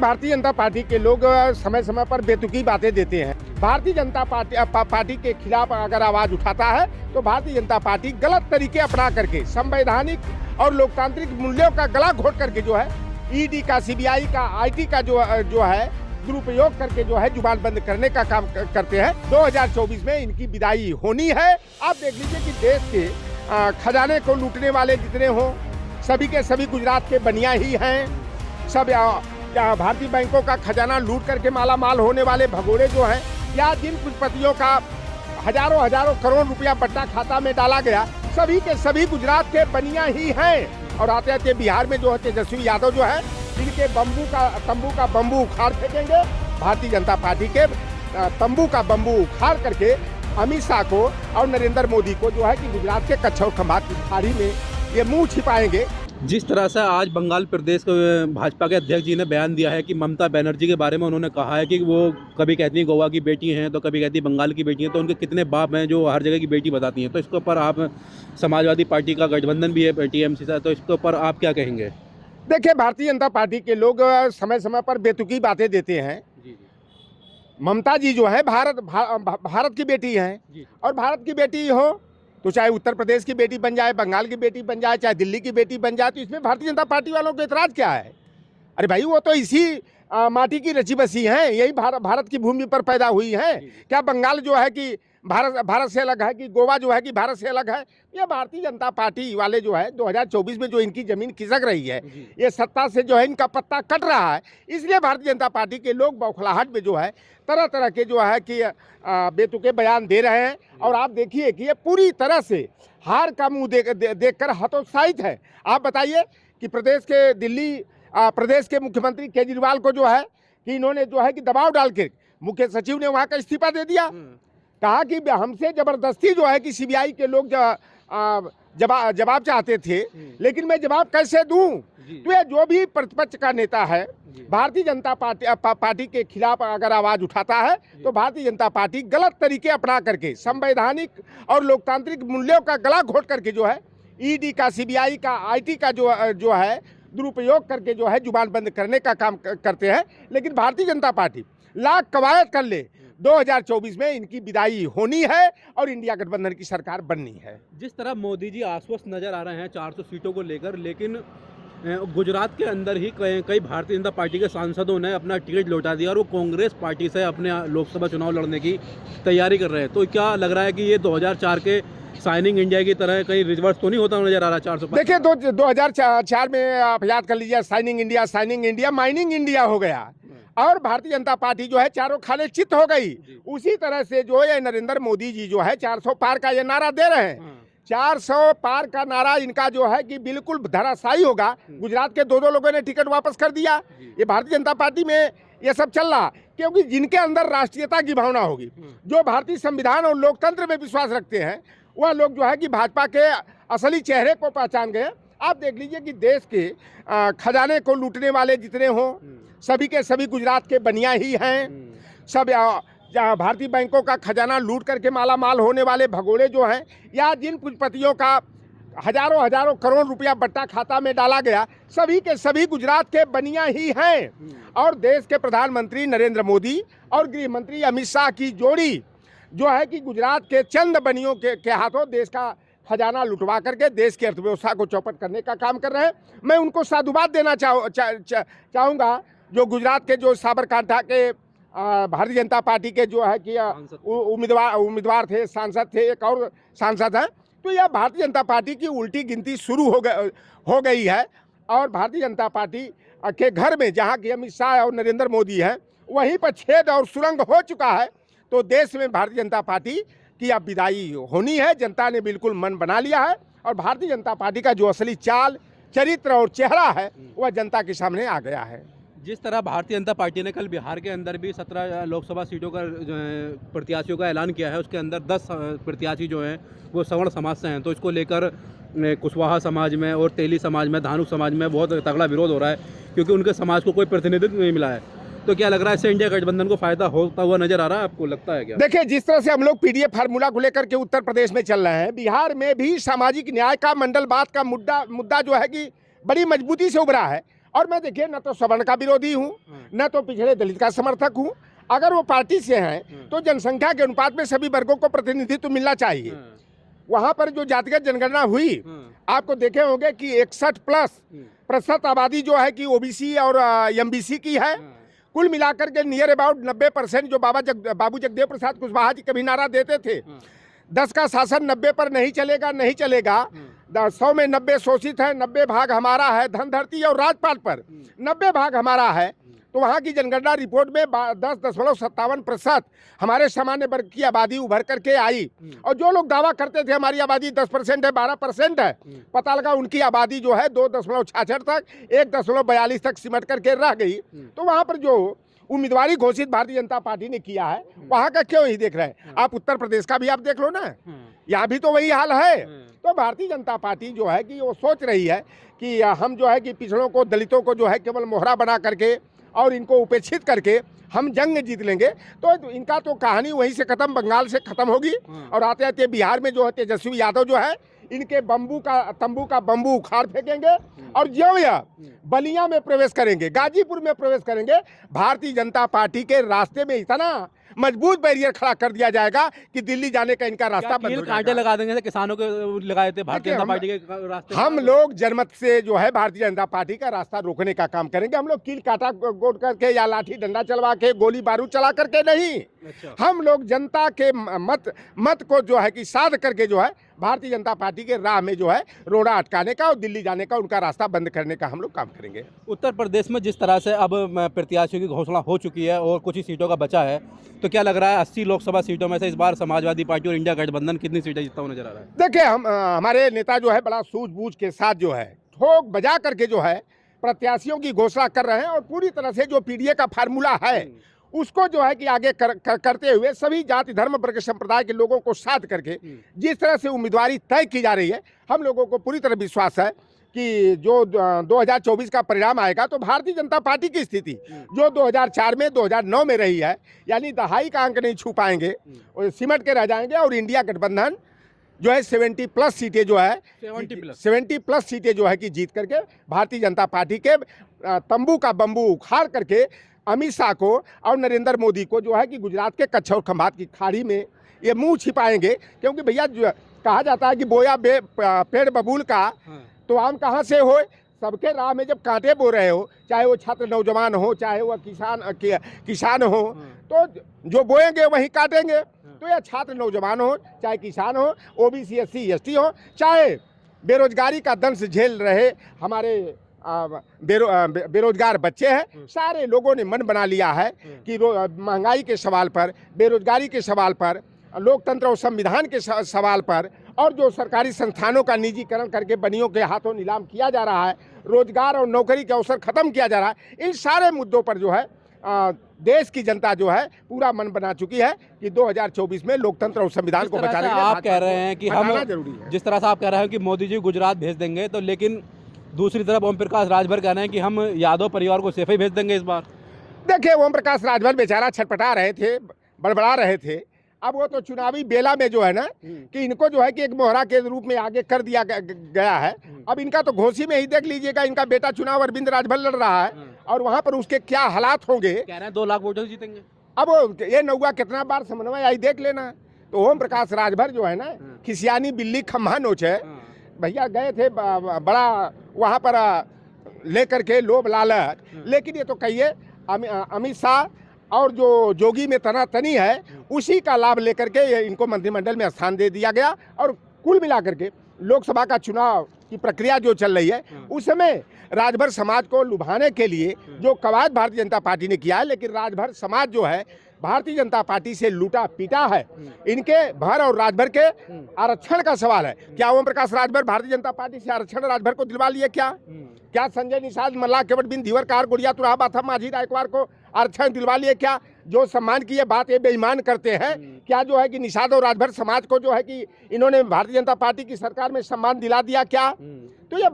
Bharatiya Janata party के लोग समय समय पर बेतुकी बातें देते हैं। भारतीय जनता पार्टी के खिलाफ अगर आवाज उठाता है तो भारतीय जनता पार्टी गलत तरीके अपना करके संवैधानिक और लोकतांत्रिक मूल्यों का गला घोट करके जो है ईडी का, सीबीआई का, आईटी का जो है दुरुपयोग करके जो है जुबान बंद करने का काम करते हैं। 2024 में इनकी विदाई होनी है। आप देख लीजिए कि देश के खजाने को लूटने वाले जितने हों सभी के सभी गुजरात के बनिया ही हैं। सब भारतीय बैंकों का खजाना लूट करके माला माल होने वाले भगोड़े जो हैं, या जिन कुलपतियों का हजारों करोड़ रुपया बट्टा खाता में डाला गया, सभी के सभी गुजरात के बनिया ही हैं। और आते आते बिहार में जो है तेजस्वी यादव जो है इनके तंबू का बम्बू उखाड़ फेंकेंगे। भारतीय जनता पार्टी के तंबू का बम्बू उखाड़ करके अमित शाह को और नरेंद्र मोदी को जो है कि गुजरात के कच्छ और खंभात की खाड़ी में ये मुंह छिपाएंगे। जिस तरह से आज बंगाल प्रदेश के भाजपा के अध्यक्ष जी ने बयान दिया है कि ममता बनर्जी के बारे में उन्होंने कहा है कि वो कभी कहती हैं गोवा की बेटी हैं तो कभी कहती हैं बंगाल की बेटी हैं, तो उनके कितने बाप हैं जो हर जगह की बेटी बताती हैं। तो इसके ऊपर आप, समाजवादी पार्टी का गठबंधन भी है टीएमसी से, तो इसके ऊपर आप क्या कहेंगे? देखिए, भारतीय जनता पार्टी के लोग समय समय पर बेतुकी बातें देते हैं। ममता जी जो है भारत की बेटी हैं, और भारत की बेटी हो तो चाहे उत्तर प्रदेश की बेटी बन जाए, बंगाल की बेटी बन जाए, चाहे दिल्ली की बेटी बन जाए, तो इसमें भारतीय जनता पार्टी वालों को एतराज क्या है? अरे भाई, वो तो इसी माटी की रची बसी हैं, यही भारत की भूमि पर पैदा हुई हैं। क्या बंगाल जो है कि भारत से अलग है, कि गोवा जो है कि भारत से अलग है? ये भारतीय जनता पार्टी वाले जो है 2024 में जो इनकी जमीन खिसक रही है, ये सत्ता से जो है इनका पत्ता कट रहा है, इसलिए भारतीय जनता पार्टी के लोग बौखलाहट में जो है तरह तरह के जो है कि बेतुके बयान दे रहे हैं। और आप देखिए कि ये पूरी तरह से हार का मुंह देखकर हतोत्साहित है। आप बताइए कि प्रदेश के मुख्यमंत्री केजरीवाल को जो है कि इन्होंने जो है कि दबाव डाल के मुख्य सचिव ने वहाँ का इस्तीफा दे दिया। कहा कि हमसे जबरदस्ती जो है कि सीबीआई के लोग जवाब चाहते थे, लेकिन मैं जवाब कैसे दूं? तो ये जो भी प्रतिपक्ष का नेता है भारतीय जनता पार्टी के खिलाफ अगर आवाज उठाता है तो भारतीय जनता पार्टी गलत तरीके अपना करके संवैधानिक और लोकतांत्रिक मूल्यों का गला घोट करके जो है ईडी का, सीबीआई का, आईटी का जो है दुरुपयोग करके जो है जुबान बंद करने का काम करते हैं। लेकिन भारतीय जनता पार्टी लाख कवायद कर ले, 2024 में इनकी विदाई होनी है और इंडिया गठबंधन की सरकार बननी है। जिस तरह मोदी जी आश्वस्त नजर आ रहे हैं 400 सीटों को लेकर, लेकिन गुजरात के अंदर ही कई भारतीय जनता पार्टी के सांसदों ने अपना टिकट लौटा दिया और वो कांग्रेस पार्टी से अपने लोकसभा चुनाव लड़ने की तैयारी कर रहे हैं। तो क्या लग रहा है कि ये 2004 के साइनिंग इंडिया की तरह कहीं रिवर्स तो नहीं होता नजर आ रहा? 400 देखिए, 2004 में आप याद कर लीजिए, साइनिंग इंडिया माइनिंग इंडिया हो गया और भारतीय जनता पार्टी जो है चारों खाने चित हो गई। उसी तरह से जो है नरेंद्र मोदी जी जो है 400 पार का ये नारा दे रहे हैं। 400 पार का नारा इनका जो है कि बिल्कुल धराशायी होगा। गुजरात के दो लोगों ने टिकट वापस कर दिया। ये भारतीय जनता पार्टी में ये सब चल रहा, क्योंकि जिनके अंदर राष्ट्रीयता की भावना होगी, जो भारतीय संविधान और लोकतंत्र में विश्वास रखते हैं, वह लोग जो है कि भाजपा के असली चेहरे को पहचान गए। आप देख लीजिए कि देश के खजाने को लूटने वाले जितने हों सभी के सभी गुजरात के बनिया ही हैं। सब भारतीय बैंकों का खजाना लूट करके माला माल होने वाले भगोड़े जो हैं, या जिन कुलपतियों का हजारों करोड़ रुपया बट्टा खाता में डाला गया, सभी के सभी गुजरात के बनिया ही हैं। और देश के प्रधानमंत्री नरेंद्र मोदी और गृह मंत्री अमित शाह की जोड़ी जो है कि गुजरात के चंद बनियों के हाथों देश का खजाना लुटवा करके देश की अर्थव्यवस्था को चौपट करने का काम कर रहे हैं। मैं उनको साधुवाद देना चाहूँगा, जो गुजरात के जो साबरकांठा के भारतीय जनता पार्टी के जो है कि उम्मीदवार थे, सांसद थे, एक और सांसद हैं। तो यह भारतीय जनता पार्टी की उल्टी गिनती शुरू हो गई है। और भारतीय जनता पार्टी के घर में जहाँ की अमित शाह और नरेंद्र मोदी हैं, वहीं पर छेद और सुरंग हो चुका है। तो देश में भारतीय जनता पार्टी की अब विदाई होनी है। जनता ने बिल्कुल मन बना लिया है और भारतीय जनता पार्टी का जो असली चाल, चरित्र और चेहरा है वह जनता के सामने आ गया है। जिस तरह भारतीय जनता पार्टी ने कल बिहार के अंदर भी 17 लोकसभा सीटों का प्रत्याशियों का ऐलान किया है, उसके अंदर 10 प्रत्याशी जो हैं वो सवर्ण समाज से हैं। तो इसको लेकर कुशवाहा समाज में और तेली समाज में, धानुक समाज में बहुत तगड़ा विरोध हो रहा है, क्योंकि उनके समाज को कोई प्रतिनिधित्व नहीं मिला है। तो क्या लग रहा है इससे इंडिया गठबंधन को फायदा होता हुआ नजर आ रहा है? आपको लगता है क्या? देखिए, जिस तरह से हम लोग पीडीएफ फार्मूला को लेकर के उत्तर प्रदेश में चल रहे हैं, बिहार में भी सामाजिक न्याय का, मंडलवाद का मुद्दा जो है कि बड़ी मजबूती से उभरा है। और मैं देखिए न तो सवर्ण का विरोधी हूँ, न तो पिछड़े दलित का समर्थक हूँ। अगर वो पार्टी से हैं तो जनसंख्या के अनुपात में सभी वर्गों को प्रतिनिधित्व मिलना चाहिए। वहां पर जो जातिगत जनगणना हुई, आपको देखे होंगे कि 61+ % आबादी जो है कि ओबीसी और एमबीसी की है। कुल मिलाकर के नियर अबाउट 90% जो बाबू जगदेव प्रसाद कुशवाहा जी कभी नारा देते थे, 10 का शासन 90 पर नहीं चलेगा, नहीं चलेगा। 100 में 90 शोषित है, 90 भाग हमारा है, धन धरती और राजपाट पर 90 भाग हमारा है। तो वहाँ की जनगणना रिपोर्ट में 10.57% हमारे सामान्य वर्ग की आबादी उभर करके आई। और जो लोग दावा करते थे हमारी आबादी 10% है, 12% है, पता लगा उनकी आबादी जो है 2.66 तक, 1.42 तक सिमट करके रह गई। तो वहाँ पर जो उम्मीदवारी घोषित भारतीय जनता पार्टी ने किया है, वहाँ का क्यों ही देख रहे हैं आप? उत्तर प्रदेश का भी आप देख लो ना, यहाँ भी तो वही हाल है। तो भारतीय जनता पार्टी जो है कि वो सोच रही है कि हम जो है कि पिछड़ों को, दलितों को जो है केवल मोहरा बना करके और इनको उपेक्षित करके हम जंग जीत लेंगे। तो इनका तो कहानी वहीं से खत्म, बंगाल से खत्म होगी। और आते आते बिहार में जो है तेजस्वी यादव जो है, इनके तंबू का बम्बू उखाड़ फेंकेंगे और ज्यों या बलिया में प्रवेश करेंगे, गाजीपुर में प्रवेश करेंगे। भारतीय जनता पार्टी के रास्ते में इतना मजबूत बैरियर खड़ा कर दिया जाएगा कि दिल्ली जाने का इनका रास्ता बंद हो कांटे लगा देंगे, जैसे किसानों के लगाए थे भारतीय जनता पार्टी के रास्ते। हम लोग जनमत से जो है भारतीय जनता पार्टी का रास्ता रोकने का काम करेंगे। हम लोग कील काटा गोद करके या लाठी डंडा चलवा के, गोली बारूद चला करके नहीं। हम लोग जनता के मत को जो है कि साध करके जो है भारतीय जनता पार्टी के राह में जो है रोड़ा अटकाने का और दिल्ली जाने का, उनका रास्ता बंद करने का हम लोग काम करेंगे। उत्तर प्रदेश में जिस तरह से अब प्रत्याशियों की घोषणा हो चुकी है और कुछ ही सीटों का बचा है, तो क्या लग रहा है 80 लोकसभा सीटों में से इस बार समाजवादी पार्टी और इंडिया गठबंधन कितनी सीटें जीतता हुआ नजर आ रहा है? देखिए, हमारे नेता जो है बड़ा सूझबूझ के साथ जो है ठोक बजा करके जो है प्रत्याशियों की घोषणा कर रहे हैं। और पूरी तरह से जो पीडीए का फार्मूला है उसको जो है कि आगे करते हुए सभी जाति धर्म वर्ग संप्रदाय के लोगों को साथ करके जिस तरह से उम्मीदवारी तय की जा रही है, हम लोगों को पूरी तरह विश्वास है कि जो 2024 का परिणाम आएगा तो भारतीय जनता पार्टी की स्थिति जो 2004 में 2009 में रही है, यानी दहाई का अंक नहीं छू पाएंगे, सिमट के रह जाएंगे। और इंडिया गठबंधन जो है 70+ सीटें जो है 70+ सीटें जो है कि जीत करके भारतीय जनता पार्टी के तंबू का बम्बू उखाड़ करके अमित शाह को और नरेंद्र मोदी को जो है कि गुजरात के कच्छ और खंभात की खाड़ी में ये मुंह छिपाएंगे। क्योंकि भैया कहा जाता है कि बोया पेड़ बबूल का तो आम कहाँ से हो। सबके राह में जब कांटे बो रहे हो, चाहे वो छात्र नौजवान हो, चाहे वो किसान हो, तो जो बोएंगे वही काटेंगे। तो या छात्र नौजवान हो, चाहे किसान हो, ओबीसी SC ST हो, चाहे बेरोजगारी का दंश झेल रहे हमारे बेरोजगार बच्चे हैं, सारे लोगों ने मन बना लिया है कि महंगाई के सवाल पर, बेरोजगारी के सवाल पर, लोकतंत्र और संविधान के सवाल पर, और जो सरकारी संस्थानों का निजीकरण करके बनियों के हाथों नीलाम किया जा रहा है, रोजगार और नौकरी के अवसर खत्म किया जा रहा है, इन सारे मुद्दों पर जो है देश की जनता जो है पूरा मन बना चुकी है कि 2024 में लोकतंत्र और संविधान को बचाने के लिए आप कह रहे हैं कि हम जरूरी है। जिस तरह से आप कह रहे हैं कि मोदी जी गुजरात भेज देंगे, तो लेकिन दूसरी तरफ ओम प्रकाश राजभर कह रहे हैं कि हम यादव परिवार को सेफे भेज देंगे इस बार। देखिए, ओम प्रकाश राजभर बेचारा छटपटा रहे थे, बड़बड़ा रहे थे। अब वो तो चुनावी बेला में जो है ना कि इनको जो है कि एक मोहरा के रूप में आगे कर दिया गया है। अब इनका तो घोषी में ही देख लीजिएगा, इनका बेटा चुनाव अरविंद राजभर लड़ रहा है और वहां पर उसके क्या हालात होंगे। कह रहे हैं 2 लाख वोटों से जीतेंगे। अब ये नौवा कितना बार समन्वय आई देख लेना। तो ओम प्रकाश राजभर जो है ना खिसियानी बिल्ली खम्भा नोच है। भैया गए थे बड़ा वहां पर लेकर के लोभ लालच, लेकिन ये तो कहिए अमित शाह और जो जोगी में तनातनी है उसी का लाभ लेकर के इनको मंत्रिमंडल में स्थान दे दिया गया। और कुल मिलाकर के लोकसभा का चुनाव की प्रक्रिया जो चल रही है उसमें राजभर समाज को लुभाने के लिए जो कवायद भारतीय जनता पार्टी ने किया है, लेकिन राजभर समाज जो है भारतीय जनता पार्टी से लूटा पीटा है। इनके भर और राजभर के आरक्षण का सवाल है। क्या ओम प्रकाश राजभर भारतीय जनता पार्टी से आरक्षण राजभर को दिलवा लिए? क्या संजय निषाद, मल्ला केवट बिन धीवर कार गुड़िया तुराहा बाथा माझी रायकवार को आरक्षण दिलवा लिए? क्या जो सम्मान की ये बात ये बेईमान करते हैं, क्या जो है कि निषाद और राजभर समाज को जो है कि इन्होंने भारतीय जनता पार्टी की सरकार में सम्मान दिला दिया क्या? तो ये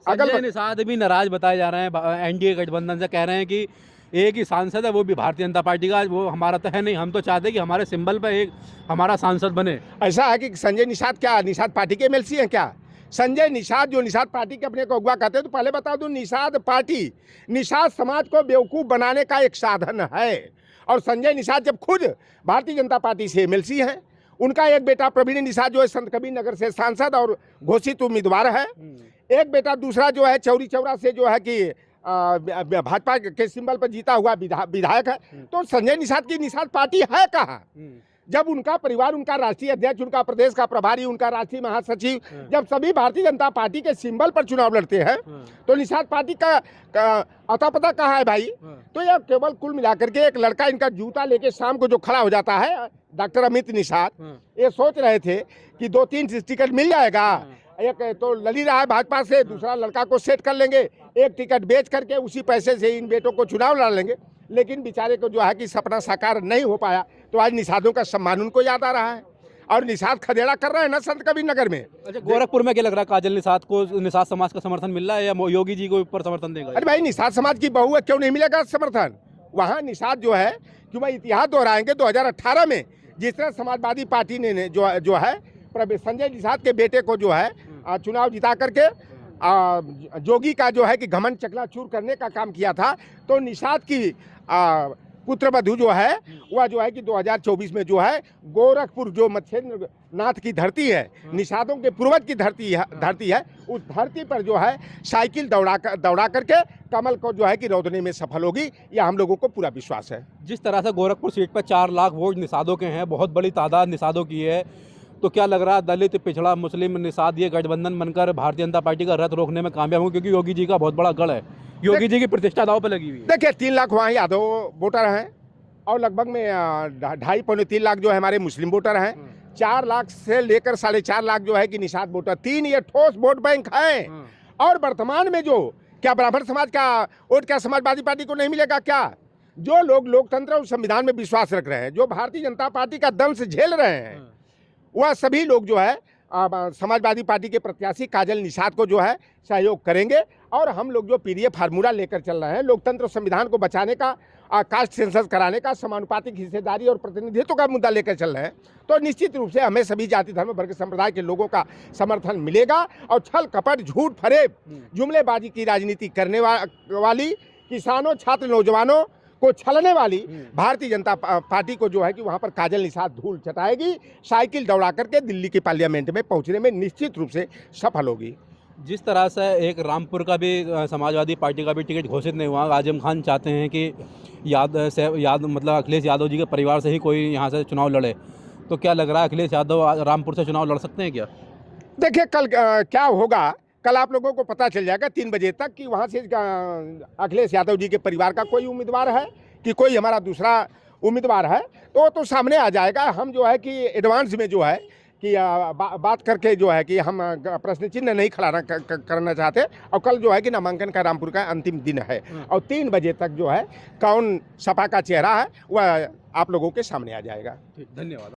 संजय निषाद भी नाराज बताए जा रहे हैं एनडीए गठबंधन से, कह रहे हैं कि एक ही सांसद है वो भी भारतीय जनता पार्टी का, वो हमारा तो है नहीं, हम तो चाहते हैं कि हमारे सिंबल पे एक हमारा सांसद बने। ऐसा है कि संजय निषाद क्या निषाद पार्टी के MLC हैं क्या? संजय निषाद जो निषाद पार्टी के अपने को अगुवा कहते हैं, तो पहले बता दूं निषाद पार्टी निषाद समाज को बेवकूफ़ बनाने का एक साधन है। और संजय निषाद जब खुद भारतीय जनता पार्टी से एमएलसी हैं, उनका एक बेटा प्रवीण निषाद जो है संत कबीर नगर से सांसद और घोषित उम्मीदवार है, एक बेटा दूसरा जो है चौरी चौरा से जो है कि भाजपा के सिंबल पर जीता हुआ विधायक है। तो संजय निषाद की निषाद पार्टी है कहाँ? जब उनका परिवार, उनका राष्ट्रीय अध्यक्ष, उनका प्रदेश का प्रभारी, उनका राष्ट्रीय महासचिव जब सभी भारतीय जनता पार्टी के सिंबल पर चुनाव लड़ते हैं, तो निषाद पार्टी का अता पता कहाँ है भाई? तो यह केवल कुल मिलाकर के एक लड़का इनका जूता लेके शाम को जो खड़ा हो जाता है, डॉक्टर अमित निषाद, ये सोच रहे थे कि 2-3 टिकट मिल जाएगा, एक तो लड़ी रहा है भाजपा से, दूसरा लड़का को सेट कर लेंगे, एक टिकट बेच करके उसी पैसे से इन बेटों को चुनाव लड़ा लेंगे। लेकिन बेचारे को जो है कि सपना साकार नहीं हो पाया, तो आज निषादों का सम्मान उनको याद आ रहा है और निषाद खदेड़ा कर रहे हैं ना संत कबीर नगर में। अच्छा, गोरखपुर में क्या लग रहा है, काजल निषाद को निषाद समाज का समर्थन मिल रहा है या योगी जी को ऊपर समर्थन देगा? अरे भाई, निषाद समाज की बहू है, क्यों नहीं मिलेगा समर्थन? वहाँ निषाद जो है, क्यों भाई इतिहास दोहराएंगे, 2018 में जिस तरह समाजवादी पार्टी ने जो है संजय निषाद के बेटे को जो है चुनाव जिता करके जोगी का जो है कि घमंड चकनाचूर करने का काम किया था, तो निषाद की पुत्रवधू जो है वह जो है कि 2024 में जो है गोरखपुर जो मत्स्येंद्र नाथ की धरती है, निषादों के पूर्वज की धरती है, उस धरती पर जो है साइकिल दौड़ा करके कमल को जो है कि रौदने में सफल होगी, यह हम लोगों को पूरा विश्वास है। जिस तरह से गोरखपुर सीट पर 4 लाख वोट निषादों के हैं, बहुत बड़ी तादाद निषादों की है, तो क्या लग रहा है दलित, पिछड़ा, मुस्लिम, निषाद ये गठबंधन बनकर भारतीय जनता पार्टी का रथ रोकने में कामयाब होंगे? क्योंकि योगी जी का बहुत बड़ा गढ़ है, योगी जी की प्रतिष्ठा दांव पे लगी हुई है। देखिए 3 लाख वहाँ यादव वोटर हैं और लगभग में 2.5-3 लाख जो है हमारे मुस्लिम वोटर हैं, 4 लाख से लेकर 4.5 लाख जो है कि निषाद वोटर, 3 ये ठोस वोट बैंक है। और वर्तमान में जो क्या ब्राह्मण समाज का वोट क्या समाजवादी पार्टी को नहीं मिलेगा क्या? जो लोग लोकतंत्र और संविधान में विश्वास रख रहे हैं, जो भारतीय जनता पार्टी का दंश झेल रहे हैं, वह सभी लोग जो है समाजवादी पार्टी के प्रत्याशी काजल निषाद को जो है सहयोग करेंगे। और हम लोग जो पीडीएफ फार्मूला लेकर चल रहे हैं, लोकतंत्र संविधान को बचाने का, कास्ट सेंसस कराने का, समानुपातिक हिस्सेदारी और प्रतिनिधित्व का मुद्दा लेकर चल रहे हैं, तो निश्चित रूप से हमें सभी जाति धर्म वर्ग संप्रदाय के लोगों का समर्थन मिलेगा। और छल कपट, झूठ फरेब, जुमलेबाजी की राजनीति करने वाली, किसानों, छात्र, नौजवानों को छलने वाली भारतीय जनता पार्टी को जो है कि वहाँ पर काजल निषाद धूल चटाएगी, साइकिल दौड़ा करके दिल्ली के पार्लियामेंट में पहुँचने में निश्चित रूप से सफल होगी। जिस तरह से एक रामपुर का भी समाजवादी पार्टी का भी टिकट घोषित नहीं हुआ, आजम खान चाहते हैं कि मतलब अखिलेश यादव जी के परिवार से ही कोई यहाँ से चुनाव लड़े, तो क्या लग रहा है अखिलेश यादव रामपुर से चुनाव लड़ सकते हैं क्या? देखिए कल क्या होगा, कल आप लोगों को पता चल जाएगा 3 बजे तक कि वहाँ से अखिलेश यादव जी के परिवार का कोई उम्मीदवार है कि कोई हमारा दूसरा उम्मीदवार है, तो सामने आ जाएगा। हम जो है कि एडवांस में जो है कि बात करके जो है कि हम प्रश्न चिन्ह नहीं खड़ा करना चाहते। और कल जो है कि नामांकन का रामपुर का अंतिम दिन है और 3 बजे तक जो है कौन सपा का चेहरा है वह आप लोगों के सामने आ जाएगा। धन्यवाद।